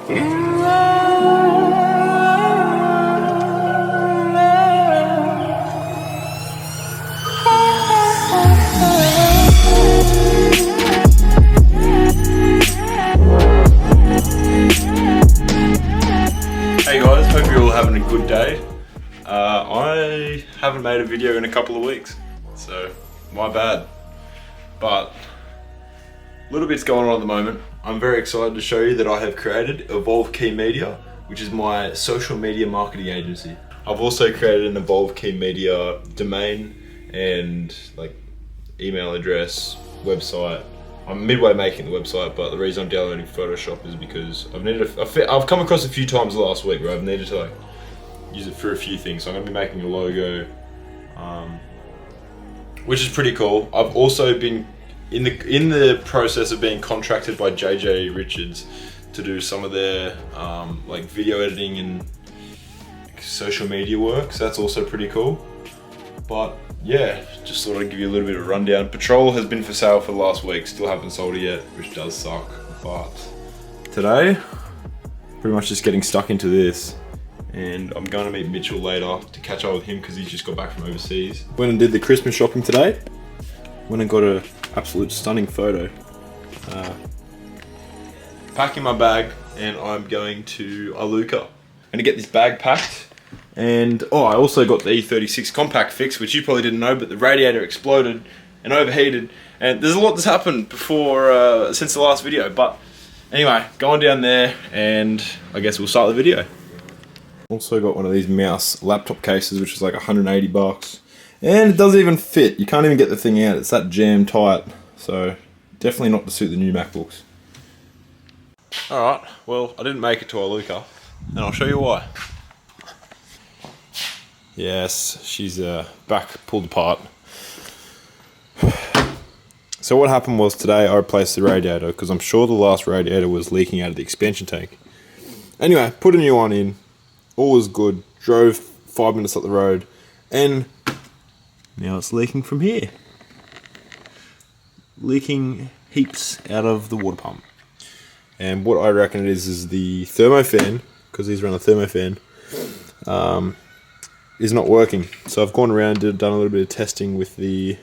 Hey guys, hope you're all having a good day. I haven't made a video in a couple of weeks, so my bad. But a little bit's going on at the moment. I'm very excited to show you that I have created Evolve Key Media, which is my social media marketing agency. I've also created an Evolve Key Media domain and like email address, website. I'm midway making the website, but the reason I'm downloading Photoshop is because I've come across a few times last week where I've needed to like use it for a few things. So I'm gonna be making a logo, which is pretty cool. I've also been in the process of being contracted by JJ Richards to do some of their like video editing and social media work. So that's also pretty cool. But yeah, just thought I'd give you a little bit of a rundown. Patrol has been for sale for the last week, still haven't sold it yet, which does suck. But today, pretty much just getting stuck into this. And I'm going to meet Mitchell later to catch up with him because he's just got back from overseas. Went and did the Christmas shopping today. Went and got an absolute stunning photo. Packing my bag and I'm going to Iluka. I'm going to get this bag packed. And I also got the E36 compact fix, which you probably didn't know, but the radiator exploded and overheated. And there's a lot that's happened before, since the last video. But anyway, going down there and I guess we'll start the video. Also got one of these mouse laptop cases, which is like 180 bucks. And it doesn't even fit. You can't even get the thing out. It's that jam tight. So definitely not to suit the new MacBooks. Alright, well, I didn't make it to Iluka, and I'll show you why. Yes, she's back pulled apart. So what happened was today I replaced the radiator because I'm sure the last radiator was leaking out of the expansion tank. Anyway, put a new one in. All was good. Drove 5 minutes up the road and now it's leaking from here. Leaking heaps out of the water pump. And what I reckon it is the thermofan, because these run a thermofan, is not working. So I've gone around and done a little bit of testing with the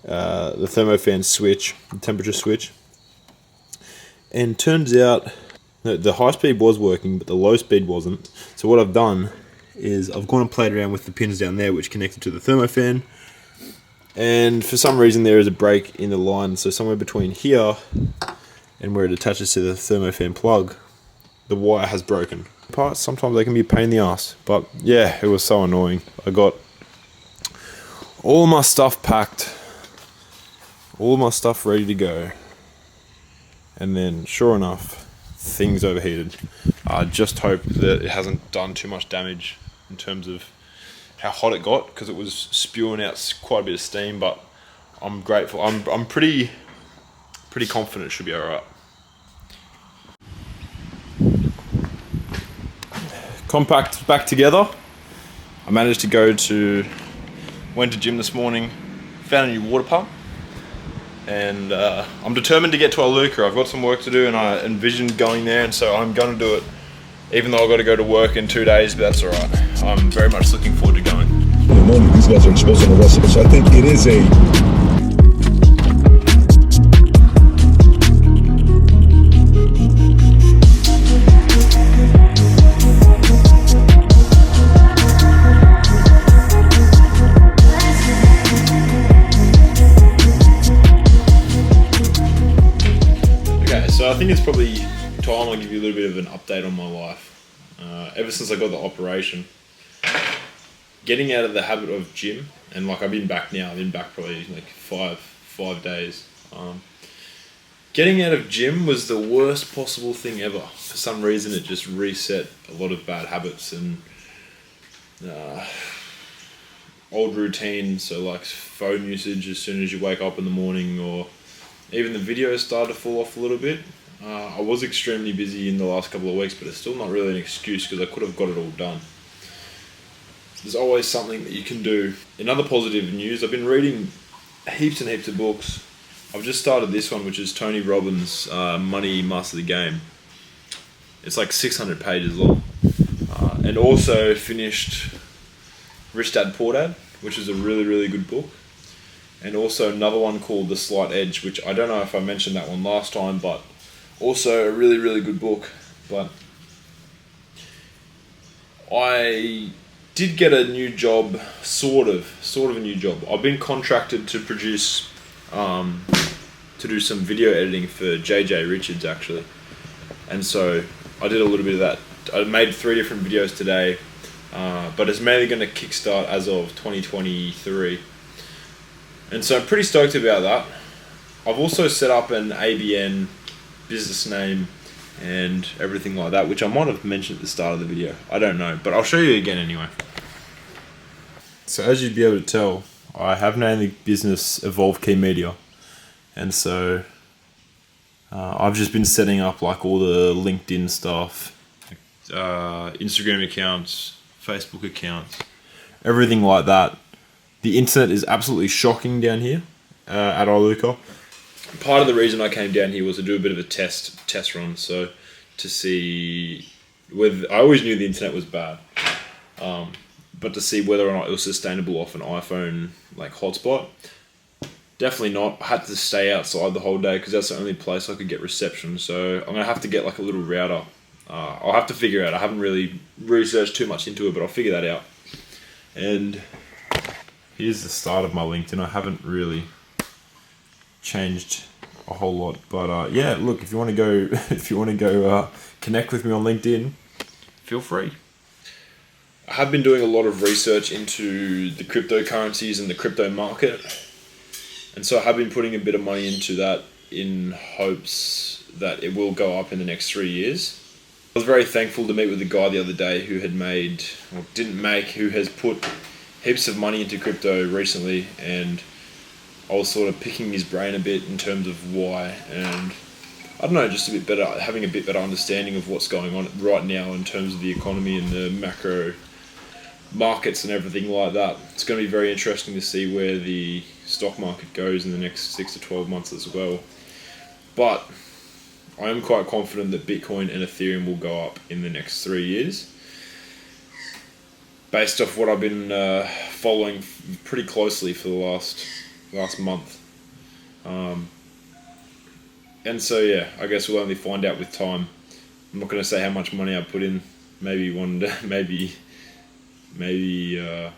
thermofan switch, the temperature switch, and turns out that the high speed was working but the low speed wasn't. So what I've done is I've gone and played around with the pins down there which connected to the thermofan, and for some reason there is a break in the line, so somewhere between here and where it attaches to the thermofan plug the wire has broken. Parts, sometimes they can be a pain in the ass, but yeah, it was so annoying. I got all my stuff packed, all my stuff ready to go, and then sure enough, things overheated. I just hope that it hasn't done too much damage in terms of how hot it got, because it was spewing out quite a bit of steam, but I'm grateful. I'm pretty confident it should be alright. Compact back together. I managed to went to gym this morning, found a new water pump, and I'm determined to get to Iluka. I've got some work to do and I envisioned going there, and so I'm going to do it, even though I've got to go to work in 2 days, but that's alright. I'm very much looking forward to going. In a moment, these guys are exposing the rest of it, so I think it is a... So I think it's probably time I give you a little bit of an update on my life. Ever since I got the operation, getting out of the habit of gym, and like I've been back now, I've been back probably like five days. Getting out of gym was the worst possible thing ever. For some reason it just reset a lot of bad habits and old routines, so like phone usage as soon as you wake up in the morning, or even the videos started to fall off a little bit. I was extremely busy in the last couple of weeks, but it's still not really an excuse because I could have got it all done. There's always something that you can do. In other positive news, I've been reading heaps and heaps of books. I've just started this one, which is Tony Robbins' Money Master the Game. It's like 600 pages long. And also finished Rich Dad Poor Dad, which is a really, really good book. And also another one called The Slight Edge, which I don't know if I mentioned that one last time, but also a really, really good book. But I did get a new job, sort of a new job. I've been contracted to produce, to do some video editing for JJ Richards actually. And so I did a little bit of that. I made 3 different videos today, but it's mainly going to kickstart as of 2023. And so I'm pretty stoked about that. I've also set up an ABN business name and everything like that, which I might have mentioned at the start of the video. I don't know, but I'll show you again anyway. So as you'd be able to tell, I have named the business Evolve Key Media. And so I've just been setting up like all the LinkedIn stuff, Instagram accounts, Facebook accounts, everything like that. The internet is absolutely shocking down here at Iluka. Part of the reason I came down here was to do a bit of a test run, so to see whether, I always knew the internet was bad, but to see whether or not it was sustainable off an iPhone like hotspot. Definitely not. I had to stay outside the whole day because that's the only place I could get reception. So I'm gonna have to get like a little router. I'll have to figure out. I haven't really researched too much into it, but I'll figure that out. And here's the start of my LinkedIn. I haven't really changed a whole lot, but yeah. Look, if you want to go, connect with me on LinkedIn, feel free. I have been doing a lot of research into the cryptocurrencies and the crypto market, and so I have been putting a bit of money into that in hopes that it will go up in the next 3 years. I was very thankful to meet with a guy the other day who had made, or didn't make, who has put heaps of money into crypto recently, and I was sort of picking his brain a bit in terms of why, and I don't know, just a bit better, having a bit better understanding of what's going on right now in terms of the economy and the macro markets and everything like that. It's going to be very interesting to see where the stock market goes in the next 6 to 12 months as well. But I am quite confident that Bitcoin and Ethereum will go up in the next 3 years, based off what I've been following pretty closely for the last month. And so yeah, I guess we'll only find out with time. I'm not going to say how much money I put in. Maybe one day, maybe in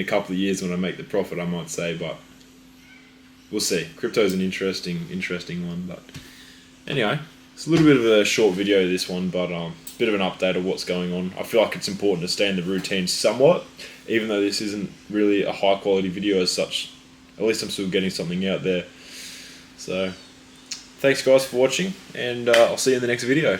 a couple of years when I make the profit, I might say, but we'll see. Crypto is an interesting one, but anyway, it's a little bit of a short video, this one, but a bit of an update of what's going on. I feel like it's important to stay in the routine somewhat, even though this isn't really a high quality video as such. At least I'm still getting something out there. So thanks guys for watching, and I'll see you in the next video.